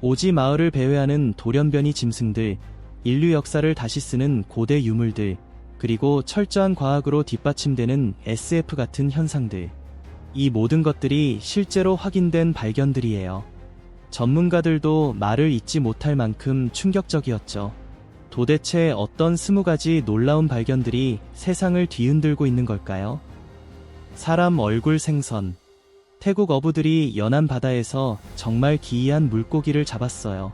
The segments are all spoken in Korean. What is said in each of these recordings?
오지 마을을 배회하는 돌연변이 짐승들, 인류 역사를 다시 쓰는 고대 유물들, 그리고 철저한 과학으로 뒷받침되는 SF 같은 현상들. 이 모든 것들이 실제로 확인된 발견들이에요. 전문가들도 말을 잇지 못할 만큼 충격적이었죠. 도대체 어떤 20가지 놀라운 발견들이 세상을 뒤흔들고 있는 걸까요? 사람 얼굴 생선. 태국 어부들이 연안 바다에서 정말 기이한 물고기를 잡았어요.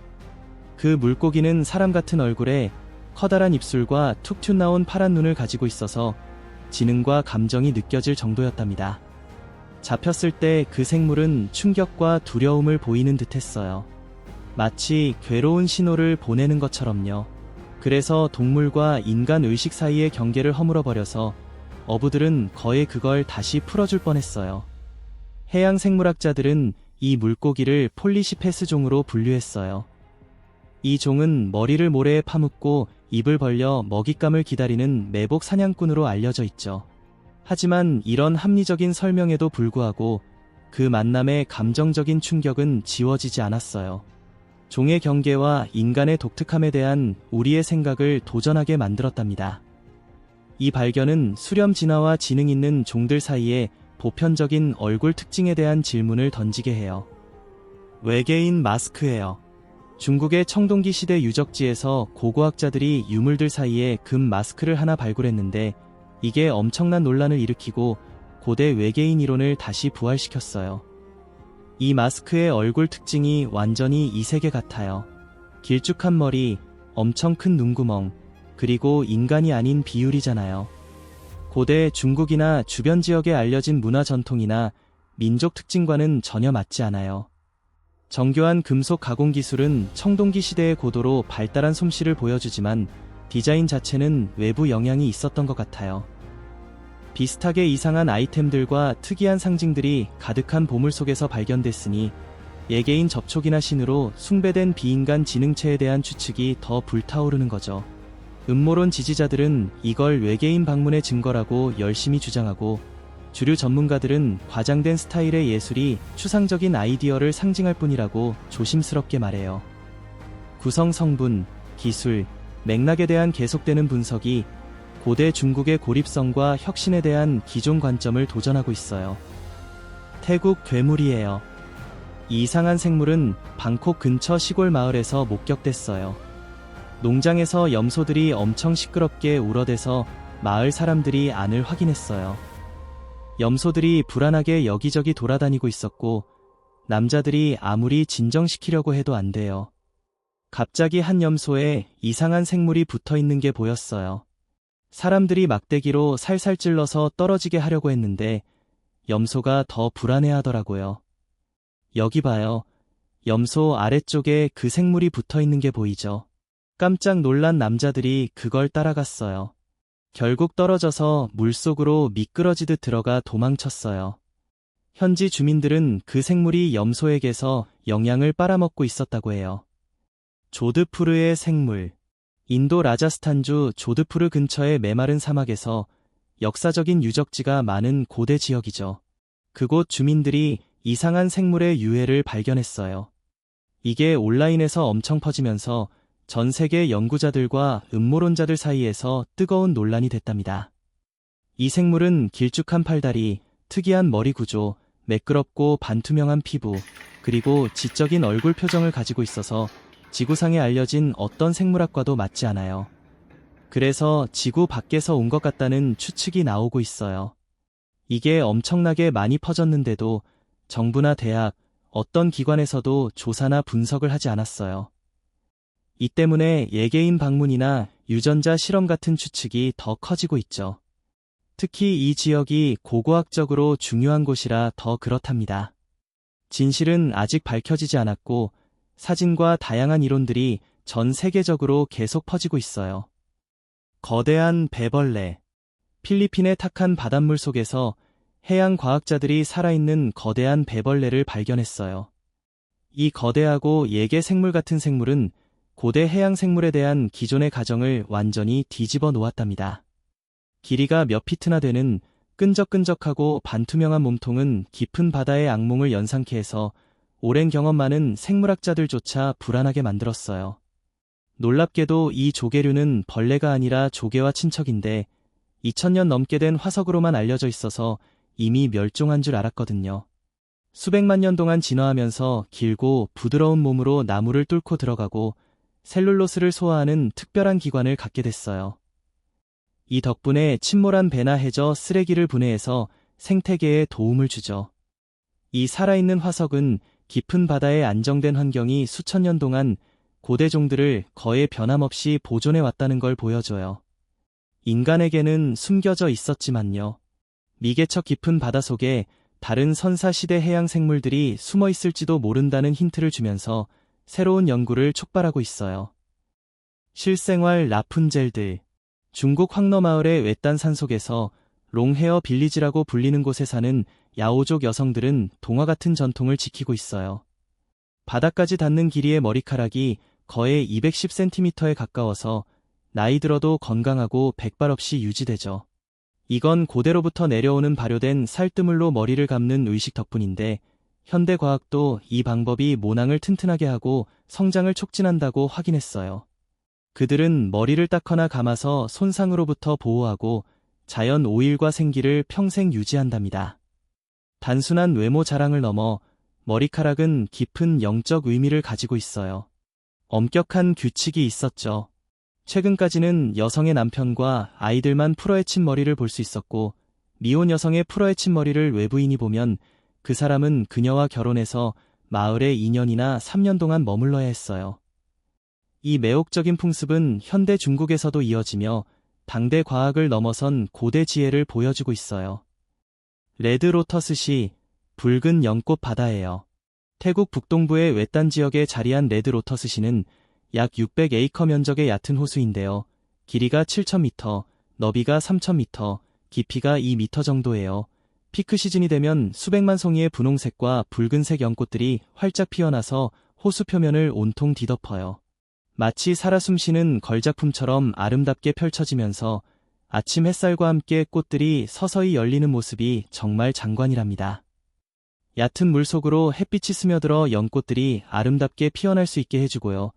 그 물고기는 사람 같은 얼굴에 커다란 입술과 툭 튀어나온 파란 눈을 가지고 있어서 지능과 감정이 느껴질 정도였답니다. 잡혔을 때 그 생물은 충격과 두려움을 보이는 듯했어요. 마치 괴로운 신호를 보내는 것처럼요. 그래서 동물과 인간 의식 사이의 경계를 허물어버려서 어부들은 거의 그걸 다시 풀어줄 뻔했어요. 해양 생물학자들은 이 물고기를 폴리시페스 종으로 분류했어요. 이 종은 머리를 모래에 파묻고 입을 벌려 먹잇감을 기다리는 매복 사냥꾼으로 알려져 있죠. 하지만 이런 합리적인 설명에도 불구하고 그 만남의 감정적인 충격은 지워지지 않았어요. 종의 경계와 인간의 독특함에 대한 우리의 생각을 도전하게 만들었답니다. 이 발견은 수렴 진화와 지능 있는 종들 사이에 보편적인 얼굴 특징에 대한 질문을 던지게 해요. 외계인 마스크예요. 중국의 청동기 시대 유적지에서 고고학자들이 유물들 사이에 금 마스크를 하나 발굴했는데 이게 엄청난 논란을 일으키고 고대 외계인 이론을 다시 부활시켰어요. 이 마스크의 얼굴 특징이 완전히 이 세계 같아요. 길쭉한 머리, 엄청 큰 눈구멍, 그리고 인간이 아닌 비율이잖아요. 고대 중국이나 주변 지역에 알려진 문화 전통이나 민족 특징과는 전혀 맞지 않아요. 정교한 금속 가공 기술은 청동기 시대의 고도로 발달한 솜씨를 보여주지만 디자인 자체는 외부 영향이 있었던 것 같아요. 비슷하게 이상한 아이템들과 특이한 상징들이 가득한 보물 속에서 발견됐으니 외계인 접촉이나 신으로 숭배된 비인간 지능체에 대한 추측이 더 불타오르는 거죠. 음모론 지지자들은 이걸 외계인 방문의 증거라고 열심히 주장하고 주류 전문가들은 과장된 스타일의 예술이 추상적인 아이디어를 상징할 뿐이라고 조심스럽게 말해요. 구성 성분, 기술, 맥락에 대한 계속되는 분석이 고대 중국의 고립성과 혁신에 대한 기존 관점을 도전하고 있어요. 태국 괴물이에요. 이 이상한 생물은 방콕 근처 시골 마을에서 목격됐어요. 농장에서 염소들이 엄청 시끄럽게 울어대서 마을 사람들이 안을 확인했어요. 염소들이 불안하게 여기저기 돌아다니고 있었고 남자들이 아무리 진정시키려고 해도 안 돼요. 갑자기 한 염소에 이상한 생물이 붙어있는 게 보였어요. 사람들이 막대기로 살살 찔러서 떨어지게 하려고 했는데 염소가 더 불안해하더라고요. 여기 봐요. 염소 아래쪽에 그 생물이 붙어있는 게 보이죠? 깜짝 놀란 남자들이 그걸 따라갔어요. 결국 떨어져서 물속으로 미끄러지듯 들어가 도망쳤어요. 현지 주민들은 그 생물이 염소에게서 영양을 빨아먹고 있었다고 해요. 조드푸르의 생물. 인도 라자스탄주 조드푸르 근처의 메마른 사막에서 역사적인 유적지가 많은 고대 지역이죠. 그곳 주민들이 이상한 생물의 유해를 발견했어요. 이게 온라인에서 엄청 퍼지면서 전 세계 연구자들과 음모론자들 사이에서 뜨거운 논란이 됐답니다. 이 생물은 길쭉한 팔다리, 특이한 머리 구조, 매끄럽고 반투명한 피부, 그리고 지적인 얼굴 표정을 가지고 있어서 지구상에 알려진 어떤 생물학과도 맞지 않아요. 그래서 지구 밖에서 온 것 같다는 추측이 나오고 있어요. 이게 엄청나게 많이 퍼졌는데도 정부나 대학, 어떤 기관에서도 조사나 분석을 하지 않았어요. 이 때문에 외계인 방문이나 유전자 실험 같은 추측이 더 커지고 있죠. 특히 이 지역이 고고학적으로 중요한 곳이라 더 그렇답니다. 진실은 아직 밝혀지지 않았고 사진과 다양한 이론들이 전 세계적으로 계속 퍼지고 있어요. 거대한 배벌레. 필리핀의 탁한 바닷물 속에서 해양 과학자들이 살아있는 거대한 배벌레를 발견했어요. 이 거대하고 예계 생물 같은 생물은 고대 해양 생물에 대한 기존의 가정을 완전히 뒤집어 놓았답니다. 길이가 몇 피트나 되는 끈적끈적하고 반투명한 몸통은 깊은 바다의 악몽을 연상케 해서 오랜 경험 많은 생물학자들조차 불안하게 만들었어요. 놀랍게도 이 조개류는 벌레가 아니라 조개와 친척인데 2000년 넘게 된 화석으로만 알려져 있어서 이미 멸종한 줄 알았거든요. 수백만 년 동안 진화하면서 길고 부드러운 몸으로 나무를 뚫고 들어가고 셀룰로스를 소화하는 특별한 기관을 갖게 됐어요. 이 덕분에 침몰한 배나 해저 쓰레기를 분해해서 생태계에 도움을 주죠. 이 살아있는 화석은 깊은 바다의 안정된 환경이 수천 년 동안 고대 종들을 거의 변함없이 보존해 왔다는 걸 보여줘요. 인간에게는 숨겨져 있었지만요. 미개척 깊은 바다 속에 다른 선사시대 해양 생물들이 숨어 있을지도 모른다는 힌트를 주면서 새로운 연구를 촉발하고 있어요. 실생활 라푼젤들. 중국 황너마을의 외딴 산속에서 롱헤어 빌리지라고 불리는 곳에 사는 야오족 여성들은 동화 같은 전통을 지키고 있어요. 바닥까지 닿는 길이의 머리카락이 거의 210cm에 가까워서 나이 들어도 건강하고 백발 없이 유지되죠. 이건 고대로부터 내려오는 발효된 살뜨물로 머리를 감는 의식 덕분인데 현대 과학도 이 방법이 모낭을 튼튼하게 하고 성장을 촉진한다고 확인했어요. 그들은 머리를 닦거나 감아서 손상으로부터 보호하고 자연 오일과 생기를 평생 유지한답니다. 단순한 외모 자랑을 넘어 머리카락은 깊은 영적 의미를 가지고 있어요. 엄격한 규칙이 있었죠. 최근까지는 여성의 남편과 아이들만 풀어헤친 머리를 볼 수 있었고 미혼 여성의 풀어헤친 머리를 외부인이 보면 그 사람은 그녀와 결혼해서 마을에 2년이나 3년 동안 머물러야 했어요. 이 매혹적인 풍습은 현대 중국에서도 이어지며 당대 과학을 넘어선 고대 지혜를 보여주고 있어요. 레드 로터스시, 붉은 연꽃 바다예요. 태국 북동부의 외딴 지역에 자리한 레드 로터스시는 약 600에이커 면적의 얕은 호수인데요. 길이가 7,000m, 너비가 3,000m, 깊이가 2m 정도예요. 피크 시즌이 되면 수백만 송이의 분홍색과 붉은색 연꽃들이 활짝 피어나서 호수 표면을 온통 뒤덮어요. 마치 살아 숨쉬는 걸작품처럼 아름답게 펼쳐지면서 아침 햇살과 함께 꽃들이 서서히 열리는 모습이 정말 장관이랍니다. 얕은 물속으로 햇빛이 스며들어 연꽃들이 아름답게 피어날 수 있게 해주고요.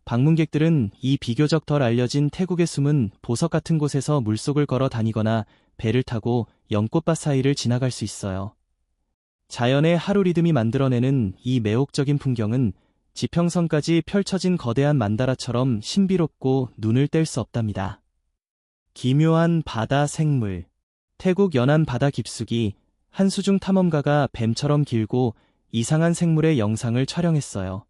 방문객들은 이 비교적 덜 알려진 태국의 숨은 보석 같은 곳에서 물속을 걸어 다니거나 배를 타고 연꽃밭 사이를 지나갈 수 있어요. 자연의 하루 리듬이 만들어내는 이 매혹적인 풍경은 지평선까지 펼쳐진 거대한 만다라처럼 신비롭고 눈을 뗄 수 없답니다. 기묘한 바다 생물. 태국 연안 바다 깊숙이 한 수중 탐험가가 뱀처럼 길고 이상한 생물의 영상을 촬영했어요.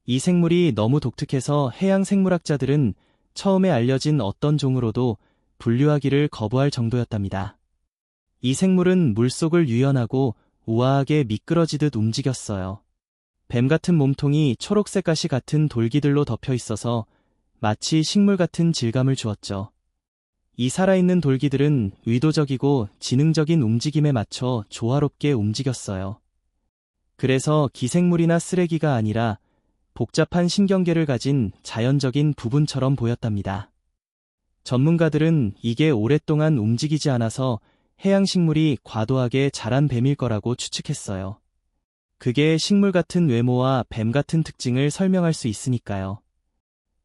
이 생물이 너무 독특해서 해양 생물학자들은 처음에 알려진 어떤 종으로도 분류하기를 거부할 정도였답니다. 이 생물은 물속을 유연하고 우아하게 미끄러지듯 움직였어요. 뱀 같은 몸통이 초록색 가시 같은 돌기들로 덮여 있어서 마치 식물 같은 질감을 주었죠. 이 살아있는 돌기들은 의도적이고 지능적인 움직임에 맞춰 조화롭게 움직였어요. 그래서 기생물이나 쓰레기가 아니라 복잡한 신경계를 가진 자연적인 부분처럼 보였답니다. 전문가들은 이게 오랫동안 움직이지 않아서 해양식물이 과도하게 자란 뱀일 거라고 추측했어요. 그게 식물 같은 외모와 뱀 같은 특징을 설명할 수 있으니까요.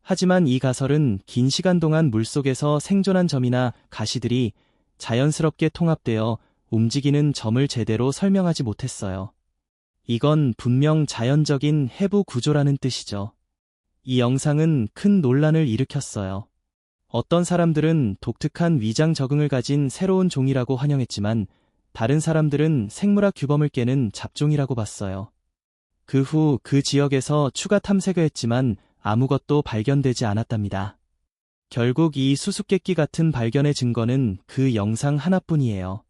하지만 이 가설은 긴 시간 동안 물속에서 생존한 점이나 가시들이 자연스럽게 통합되어 움직이는 점을 제대로 설명하지 못했어요. 이건 분명 자연적인 해부 구조라는 뜻이죠. 이 영상은 큰 논란을 일으켰어요. 어떤 사람들은 독특한 위장 적응을 가진 새로운 종이라고 환영했지만 다른 사람들은 생물학 규범을 깨는 잡종이라고 봤어요. 그 후 그 지역에서 추가 탐색을 했지만 아무것도 발견되지 않았답니다. 결국 이 수수께끼 같은 발견의 증거는 그 영상 하나뿐이에요.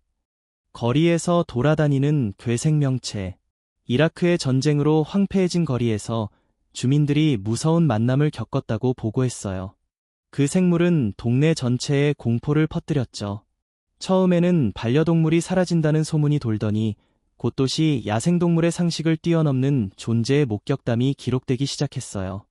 거리에서 돌아다니는 괴생명체. 이라크의 전쟁으로 황폐해진 거리에서 주민들이 무서운 만남을 겪었다고 보고했어요. 그 생물은 동네 전체에 공포를 퍼뜨렸죠. 처음에는 반려동물이 사라진다는 소문이 돌더니 곧도시 야생동물의 상식을 뛰어넘는 존재의 목격담이 기록되기 시작했어요.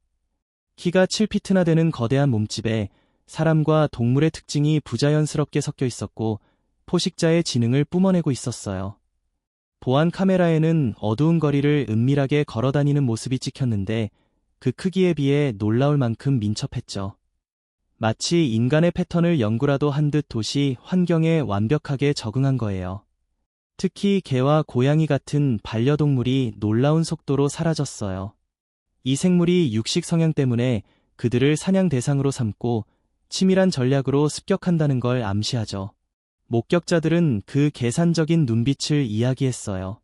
키가 7피트나 되는 거대한 몸집에 사람과 동물의 특징이 부자연스럽게 섞여 있었고 포식자의 지능을 뿜어내고 있었어요. 보안 카메라에는 어두운 거리를 은밀하게 걸어다니는 모습이 찍혔는데 그 크기에 비해 놀라울 만큼 민첩했죠. 마치 인간의 패턴을 연구라도 한 듯 도시 환경에 완벽하게 적응한 거예요. 특히 개와 고양이 같은 반려동물이 놀라운 속도로 사라졌어요. 이 생물이 육식 성향 때문에 그들을 사냥 대상으로 삼고 치밀한 전략으로 습격한다는 걸 암시하죠. 목격자들은 그 계산적인 눈빛을 이야기했어요.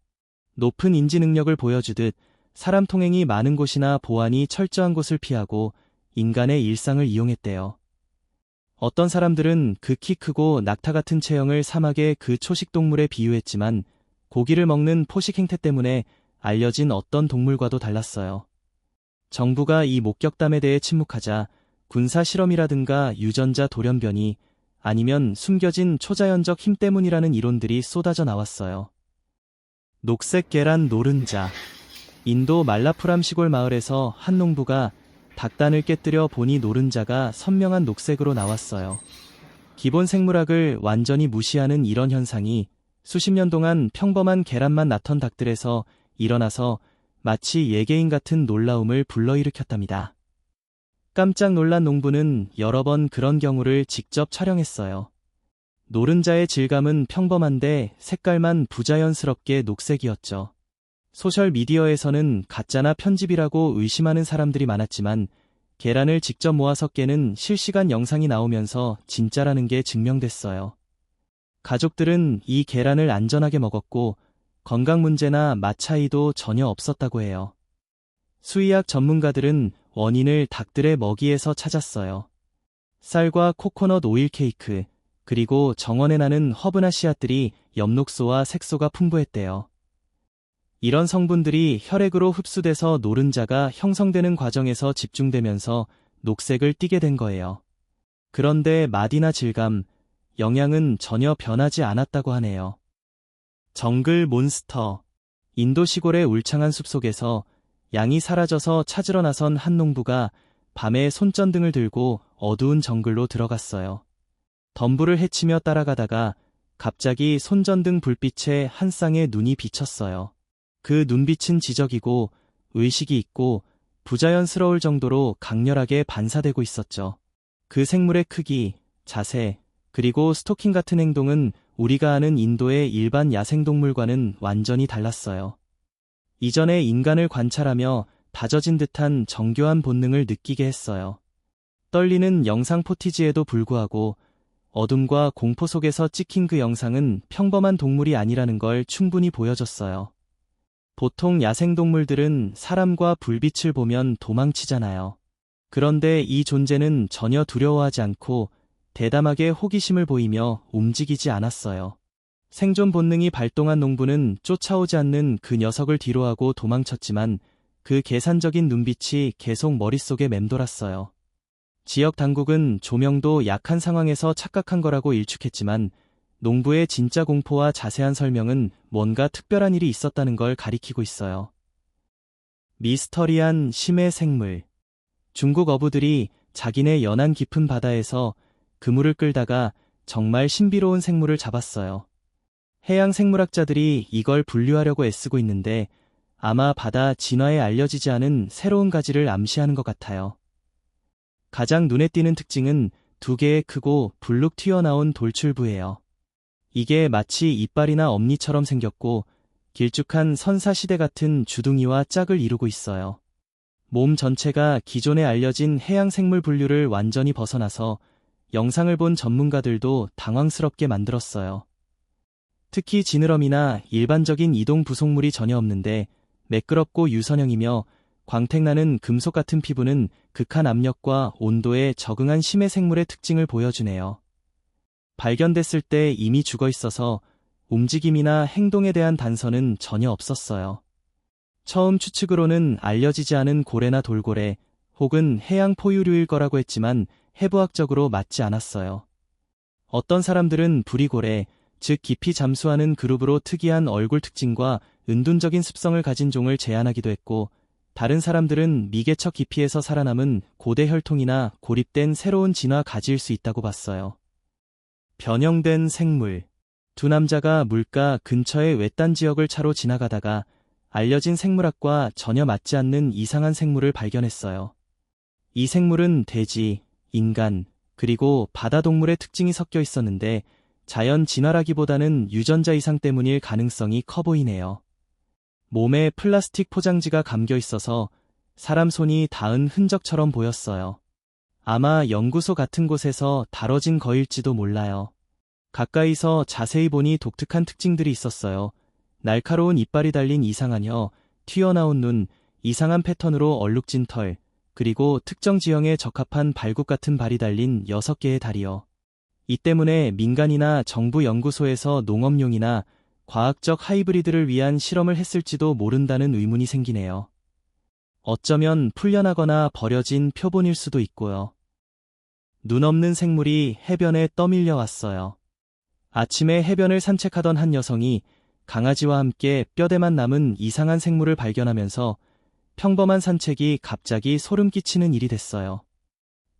높은 인지 능력을 보여주듯 사람 통행이 많은 곳이나 보안이 철저한 곳을 피하고 인간의 일상을 이용했대요. 어떤 사람들은 그 키 크고 낙타 같은 체형을 사막의 그 초식동물에 비유했지만 고기를 먹는 포식 행태 때문에 알려진 어떤 동물과도 달랐어요. 정부가 이 목격담에 대해 침묵하자 군사 실험이라든가 유전자 돌연변이 아니면 숨겨진 초자연적 힘 때문이라는 이론들이 쏟아져 나왔어요. 녹색 계란 노른자. 인도 말라푸람 시골 마을에서 한 농부가 닭단을 깨뜨려 보니 노른자가 선명한 녹색으로 나왔어요. 기본 생물학을 완전히 무시하는 이런 현상이 수십 년 동안 평범한 계란만 낳던 닭들에서 일어나서 마치 예개인 같은 놀라움을 불러일으켰답니다. 깜짝 놀란 농부는 여러 번 그런 경우를 직접 촬영했어요. 노른자의 질감은 평범한데 색깔만 부자연스럽게 녹색이었죠. 소셜미디어에서는 가짜나 편집이라고 의심하는 사람들이 많았지만 계란을 직접 모아서 깨는 실시간 영상이 나오면서 진짜라는 게 증명됐어요. 가족들은 이 계란을 안전하게 먹었고 건강 문제나 맛 차이도 전혀 없었다고 해요. 수의학 전문가들은 원인을 닭들의 먹이에서 찾았어요. 쌀과 코코넛 오일 케이크, 그리고 정원에 나는 허브나 씨앗들이 엽록소와 색소가 풍부했대요. 이런 성분들이 혈액으로 흡수돼서 노른자가 형성되는 과정에서 집중되면서 녹색을 띠게 된 거예요. 그런데 맛이나 질감, 영양은 전혀 변하지 않았다고 하네요. 정글 몬스터. 인도 시골의 울창한 숲속에서 양이 사라져서 찾으러 나선 한 농부가 밤에 손전등을 들고 어두운 정글로 들어갔어요. 덤불을 헤치며 따라가다가 갑자기 손전등 불빛에 한 쌍의 눈이 비쳤어요. 그 눈빛은 지적이고 의식이 있고 부자연스러울 정도로 강렬하게 반사되고 있었죠. 그 생물의 크기, 자세, 그리고 스토킹 같은 행동은 우리가 아는 인도의 일반 야생동물과는 완전히 달랐어요. 이전에 인간을 관찰하며 다져진 듯한 정교한 본능을 느끼게 했어요. 떨리는 영상 포티지에도 불구하고 어둠과 공포 속에서 찍힌 그 영상은 평범한 동물이 아니라는 걸 충분히 보여줬어요. 보통 야생동물들은 사람과 불빛을 보면 도망치잖아요. 그런데 이 존재는 전혀 두려워하지 않고 대담하게 호기심을 보이며 움직이지 않았어요. 생존 본능이 발동한 농부는 쫓아오지 않는 그 녀석을 뒤로하고 도망쳤지만 그 계산적인 눈빛이 계속 머릿속에 맴돌았어요. 지역 당국은 조명도 약한 상황에서 착각한 거라고 일축했지만 농부의 진짜 공포와 자세한 설명은 뭔가 특별한 일이 있었다는 걸 가리키고 있어요. 미스터리한 심해 생물. 중국 어부들이 자기네 연안 깊은 바다에서 그물을 끌다가 정말 신비로운 생물을 잡았어요. 해양 생물학자들이 이걸 분류하려고 애쓰고 있는데 아마 바다 진화에 알려지지 않은 새로운 가지를 암시하는 것 같아요. 가장 눈에 띄는 특징은 두 개의 크고 불룩 튀어나온 돌출부예요. 이게 마치 이빨이나 엄니처럼 생겼고 길쭉한 선사시대 같은 주둥이와 짝을 이루고 있어요. 몸 전체가 기존에 알려진 해양생물 분류를 완전히 벗어나서 영상을 본 전문가들도 당황스럽게 만들었어요. 특히 지느러미나 일반적인 이동 부속물이 전혀 없는데 매끄럽고 유선형이며 광택나는 금속 같은 피부는 극한 압력과 온도에 적응한 심해 생물의 특징을 보여주네요. 발견됐을 때 이미 죽어 있어서 움직임이나 행동에 대한 단서는 전혀 없었어요. 처음 추측으로는 알려지지 않은 고래나 돌고래 혹은 해양 포유류일 거라고 했지만 해부학적으로 맞지 않았어요. 어떤 사람들은 부리고래, 즉 깊이 잠수하는 그룹으로 특이한 얼굴 특징과 은둔적인 습성을 가진 종을 제안하기도 했고, 다른 사람들은 미개척 깊이에서 살아남은 고대 혈통이나 고립된 새로운 진화 가지일 수 있다고 봤어요. 변형된 생물. 두 남자가 물가 근처의 외딴 지역을 차로 지나가다가 알려진 생물학과 전혀 맞지 않는 이상한 생물을 발견했어요. 이 생물은 돼지, 인간, 그리고 바다 동물의 특징이 섞여 있었는데 자연 진화라기보다는 유전자 이상 때문일 가능성이 커 보이네요. 몸에 플라스틱 포장지가 감겨 있어서 사람 손이 닿은 흔적처럼 보였어요. 아마 연구소 같은 곳에서 다뤄진 거일지도 몰라요. 가까이서 자세히 보니 독특한 특징들이 있었어요. 날카로운 이빨이 달린 이상한 혀, 튀어나온 눈, 이상한 패턴으로 얼룩진 털, 그리고 특정 지형에 적합한 발굽 같은 발이 달린 6개의 다리요. 이 때문에 민간이나 정부 연구소에서 농업용이나 과학적 하이브리드를 위한 실험을 했을지도 모른다는 의문이 생기네요. 어쩌면 풀려나거나 버려진 표본일 수도 있고요. 눈 없는 생물이 해변에 떠밀려 왔어요. 아침에 해변을 산책하던 한 여성이 강아지와 함께 뼈대만 남은 이상한 생물을 발견하면서 평범한 산책이 갑자기 소름 끼치는 일이 됐어요.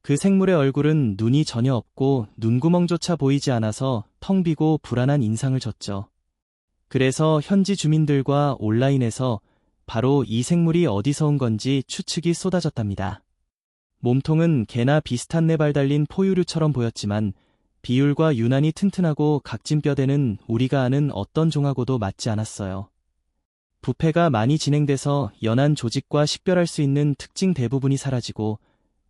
그 생물의 얼굴은 눈이 전혀 없고 눈구멍조차 보이지 않아서 텅 비고 불안한 인상을 줬죠. 그래서 현지 주민들과 온라인에서 바로 이 생물이 어디서 온 건지 추측이 쏟아졌답니다. 몸통은 개나 비슷한 네발 달린 포유류처럼 보였지만 비율과 유난히 튼튼하고 각진 뼈대는 우리가 아는 어떤 종하고도 맞지 않았어요. 부패가 많이 진행돼서 연한 조직과 식별할 수 있는 특징 대부분이 사라지고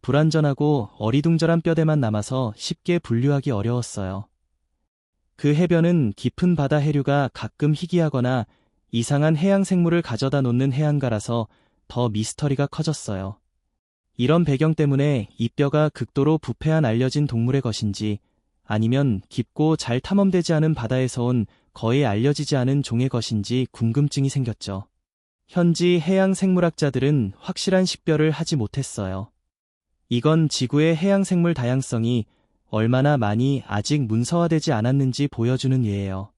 불완전하고 어리둥절한 뼈대만 남아서 쉽게 분류하기 어려웠어요. 그 해변은 깊은 바다 해류가 가끔 희귀하거나 이상한 해양 생물을 가져다 놓는 해안가라서 더 미스터리가 커졌어요. 이런 배경 때문에 이 뼈가 극도로 부패한 알려진 동물의 것인지 아니면 깊고 잘 탐험되지 않은 바다에서 온 거의 알려지지 않은 종의 것인지 궁금증이 생겼죠. 현지 해양 생물학자들은 확실한 식별을 하지 못했어요. 이건 지구의 해양 생물 다양성이 얼마나 많이 아직 문서화되지 않았는지 보여주는 예예요.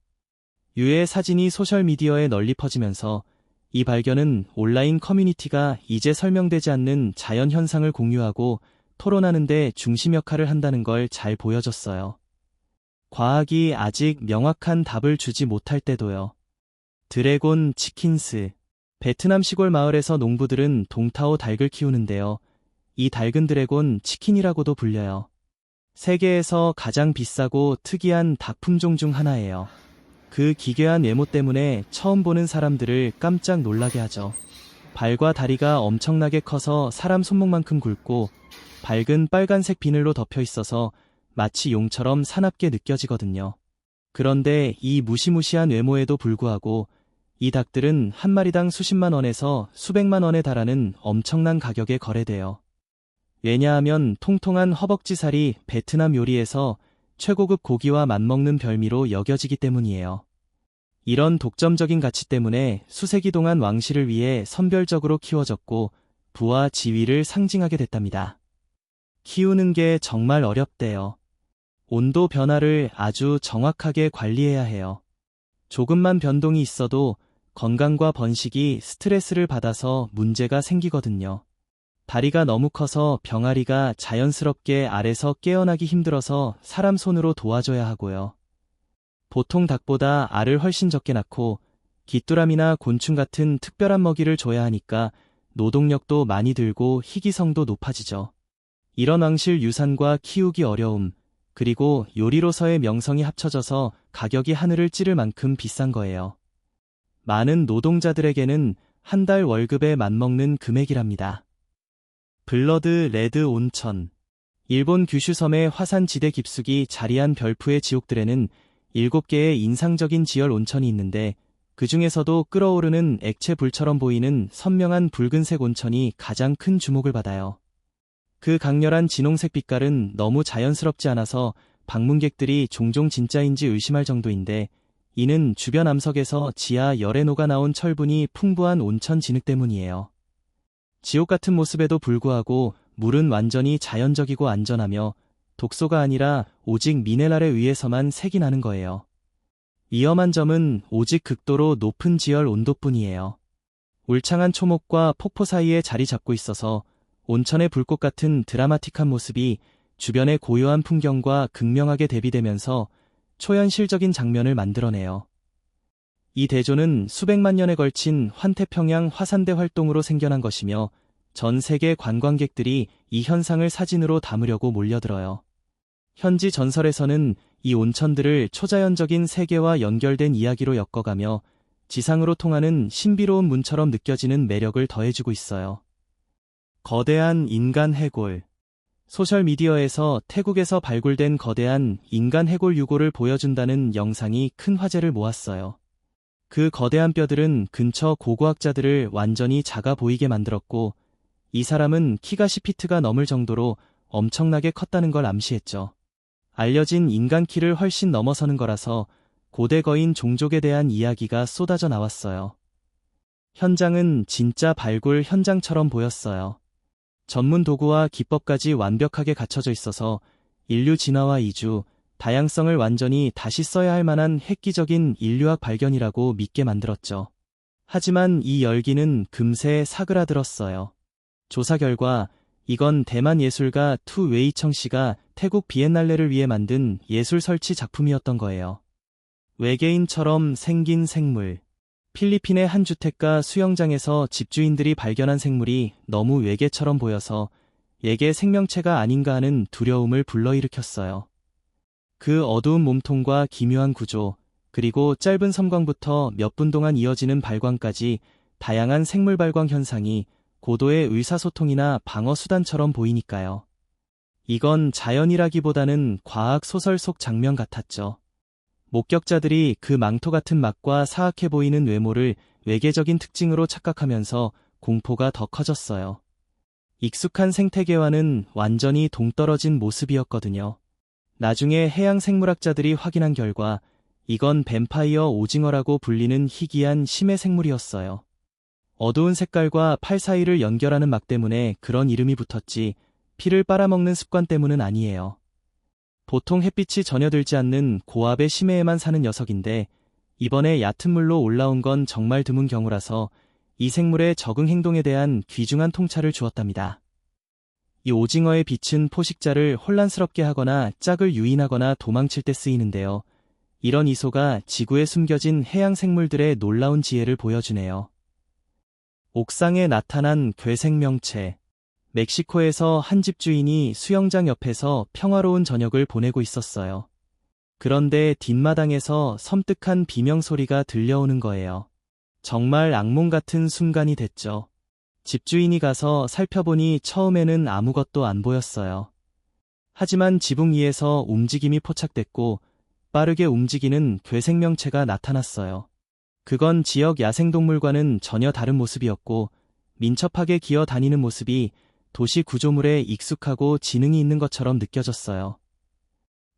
유해 사진이 소셜미디어에 널리 퍼지면서 이 발견은 온라인 커뮤니티가 이제 설명되지 않는 자연 현상을 공유하고 토론하는 데 중심 역할을 한다는 걸 잘 보여줬어요. 과학이 아직 명확한 답을 주지 못할 때도요. 드래곤 치킨스. 베트남 시골 마을에서 농부들은 동타오 닭을 키우는데요. 이 닭은 드래곤 치킨이라고도 불려요. 세계에서 가장 비싸고 특이한 닭 품종 중 하나예요. 그 기괴한 외모 때문에 처음 보는 사람들을 깜짝 놀라게 하죠. 발과 다리가 엄청나게 커서 사람 손목만큼 굵고 밝은 빨간색 비늘로 덮여 있어서 마치 용처럼 사납게 느껴지거든요. 그런데 이 무시무시한 외모에도 불구하고 이 닭들은 한 마리당 수십만 원에서 수백만 원에 달하는 엄청난 가격에 거래돼요. 왜냐하면 통통한 허벅지살이 베트남 요리에서 최고급 고기와 맞먹는 별미로 여겨지기 때문이에요. 이런 독점적인 가치 때문에 수세기 동안 왕실을 위해 선별적으로 키워졌고 부와 지위를 상징하게 됐답니다. 키우는 게 정말 어렵대요. 온도 변화를 아주 정확하게 관리해야 해요. 조금만 변동이 있어도 건강과 번식이 스트레스를 받아서 문제가 생기거든요. 다리가 너무 커서 병아리가 자연스럽게 알에서 깨어나기 힘들어서 사람 손으로 도와줘야 하고요. 보통 닭보다 알을 훨씬 적게 낳고 귀뚜라미나 곤충 같은 특별한 먹이를 줘야 하니까 노동력도 많이 들고 희귀성도 높아지죠. 이런 왕실 유산과 키우기 어려움, 그리고 요리로서의 명성이 합쳐져서 가격이 하늘을 찌를 만큼 비싼 거예요. 많은 노동자들에게는 한 달 월급에 맞먹는 금액이랍니다. 블러드 레드 온천. 일본 규슈섬의 화산지대 깊숙이 자리한 별푸의 지옥들에는 7개의 인상적인 지열 온천이 있는데 그 중에서도 끓어오르는 액체 불처럼 보이는 선명한 붉은색 온천이 가장 큰 주목을 받아요. 그 강렬한 진홍색 빛깔은 너무 자연스럽지 않아서 방문객들이 종종 진짜인지 의심할 정도인데 이는 주변 암석에서 지하 열에 녹아나온 철분이 풍부한 온천 진흙 때문이에요. 지옥 같은 모습에도 불구하고 물은 완전히 자연적이고 안전하며 독소가 아니라 오직 미네랄에 의해서만 색이 나는 거예요. 위험한 점은 오직 극도로 높은 지열 온도뿐이에요. 울창한 초목과 폭포 사이에 자리 잡고 있어서 온천의 불꽃 같은 드라마틱한 모습이 주변의 고요한 풍경과 극명하게 대비되면서 초현실적인 장면을 만들어내요. 이 대조는 수백만 년에 걸친 환태평양 화산대 활동으로 생겨난 것이며 전 세계 관광객들이 이 현상을 사진으로 담으려고 몰려들어요. 현지 전설에서는 이 온천들을 초자연적인 세계와 연결된 이야기로 엮어가며 지상으로 통하는 신비로운 문처럼 느껴지는 매력을 더해주고 있어요. 거대한 인간 해골. 소셜미디어에서 태국에서 발굴된 거대한 인간 해골 유골을 보여준다는 영상이 큰 화제를 모았어요. 그 거대한 뼈들은 근처 고고학자들을 완전히 작아 보이게 만들었고, 이 사람은 키가 10피트가 넘을 정도로 엄청나게 컸다는 걸 암시했죠. 알려진 인간 키를 훨씬 넘어서는 거라서 고대 거인 종족에 대한 이야기가 쏟아져 나왔어요. 현장은 진짜 발굴 현장처럼 보였어요. 전문 도구와 기법까지 완벽하게 갖춰져 있어서 인류 진화와 이주, 다양성을 완전히 다시 써야 할 만한 획기적인 인류학 발견이라고 믿게 만들었죠. 하지만 이 열기는 금세 사그라들었어요. 조사 결과 이건 대만 예술가 투 웨이청 씨가 태국 비엔날레를 위해 만든 예술 설치 작품이었던 거예요. 외계인처럼 생긴 생물. 필리핀의 한 주택가 수영장에서 집주인들이 발견한 생물이 너무 외계처럼 보여서 외계 생명체가 아닌가 하는 두려움을 불러일으켰어요. 그 어두운 몸통과 기묘한 구조, 그리고 짧은 섬광부터 몇 분 동안 이어지는 발광까지 다양한 생물 발광 현상이 고도의 의사소통이나 방어 수단처럼 보이니까요. 이건 자연이라기보다는 과학 소설 속 장면 같았죠. 목격자들이 그 망토 같은 맛과 사악해 보이는 외모를 외계적인 특징으로 착각하면서 공포가 더 커졌어요. 익숙한 생태계와는 완전히 동떨어진 모습이었거든요. 나중에 해양 생물학자들이 확인한 결과 이건 뱀파이어 오징어라고 불리는 희귀한 심해 생물이었어요. 어두운 색깔과 팔 사이를 연결하는 막 때문에 그런 이름이 붙었지 피를 빨아먹는 습관 때문은 아니에요. 보통 햇빛이 전혀 들지 않는 고압의 심해에만 사는 녀석인데 이번에 얕은 물로 올라온 건 정말 드문 경우라서 이 생물의 적응 행동에 대한 귀중한 통찰을 주었답니다. 이 오징어의 빛은 포식자를 혼란스럽게 하거나 짝을 유인하거나 도망칠 때 쓰이는데요. 이런 이소가 지구에 숨겨진 해양 생물들의 놀라운 지혜를 보여주네요. 옥상에 나타난 괴생명체. 멕시코에서 한 집주인이 수영장 옆에서 평화로운 저녁을 보내고 있었어요. 그런데 뒷마당에서 섬뜩한 비명소리가 들려오는 거예요. 정말 악몽 같은 순간이 됐죠. 집주인이 가서 살펴보니 처음에는 아무것도 안 보였어요. 하지만 지붕 위에서 움직임이 포착됐고 빠르게 움직이는 괴생명체가 나타났어요. 그건 지역 야생동물과는 전혀 다른 모습이었고 민첩하게 기어 다니는 모습이 도시 구조물에 익숙하고 지능이 있는 것처럼 느껴졌어요.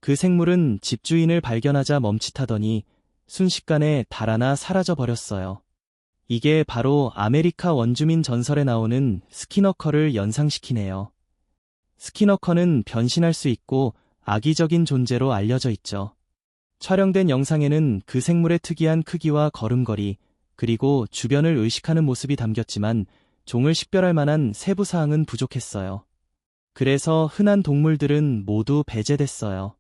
그 생물은 집주인을 발견하자 멈칫하더니 순식간에 달아나 사라져 버렸어요. 이게 바로 아메리카 원주민 전설에 나오는 스키너커를 연상시키네요. 스키너커는 변신할 수 있고 악의적인 존재로 알려져 있죠. 촬영된 영상에는 그 생물의 특이한 크기와 걸음걸이, 그리고 주변을 의식하는 모습이 담겼지만 종을 식별할 만한 세부 사항은 부족했어요. 그래서 흔한 동물들은 모두 배제됐어요.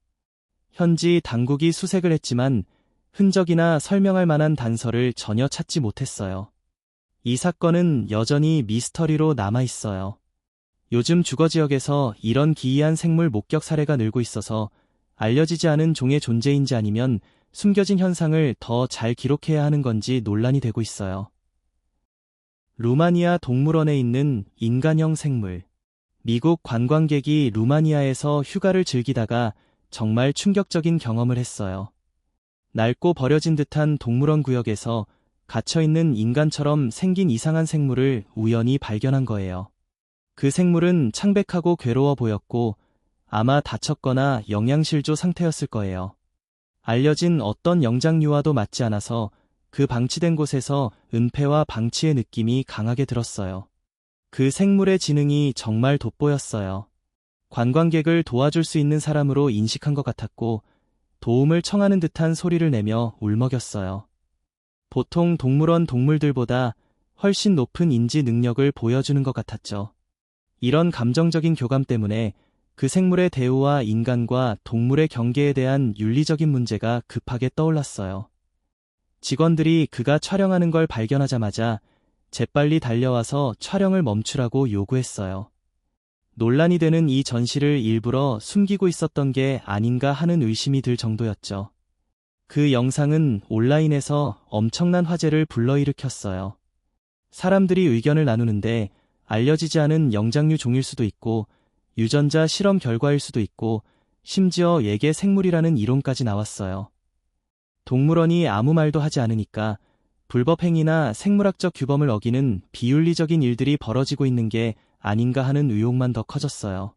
현지 당국이 수색을 했지만 흔적이나 설명할 만한 단서를 전혀 찾지 못했어요. 이 사건은 여전히 미스터리로 남아있어요. 요즘 주거 지역에서 이런 기이한 생물 목격 사례가 늘고 있어서 알려지지 않은 종의 존재인지 아니면 숨겨진 현상을 더 잘 기록해야 하는 건지 논란이 되고 있어요. 루마니아 동물원에 있는 인간형 생물. 미국 관광객이 루마니아에서 휴가를 즐기다가 정말 충격적인 경험을 했어요. 낡고 버려진 듯한 동물원 구역에서 갇혀있는 인간처럼 생긴 이상한 생물을 우연히 발견한 거예요. 그 생물은 창백하고 괴로워 보였고 아마 다쳤거나 영양실조 상태였을 거예요. 알려진 어떤 영장류와도 맞지 않아서 그 방치된 곳에서 은폐와 방치의 느낌이 강하게 들었어요. 그 생물의 지능이 정말 돋보였어요. 관광객을 도와줄 수 있는 사람으로 인식한 것 같았고 도움을 청하는 듯한 소리를 내며 울먹였어요. 보통 동물원 동물들보다 훨씬 높은 인지 능력을 보여주는 것 같았죠. 이런 감정적인 교감 때문에 그 생물의 대우와 인간과 동물의 경계에 대한 윤리적인 문제가 급하게 떠올랐어요. 직원들이 그가 촬영하는 걸 발견하자마자 재빨리 달려와서 촬영을 멈추라고 요구했어요. 논란이 되는 이 전시를 일부러 숨기고 있었던 게 아닌가 하는 의심이 들 정도였죠. 그 영상은 온라인에서 엄청난 화제를 불러일으켰어요. 사람들이 의견을 나누는데 알려지지 않은 영장류 종일 수도 있고 유전자 실험 결과일 수도 있고 심지어 예계 생물이라는 이론까지 나왔어요. 동물원이 아무 말도 하지 않으니까 불법 행위나 생물학적 규범을 어기는 비윤리적인 일들이 벌어지고 있는 게 아닌가 하는 의혹만 더 커졌어요.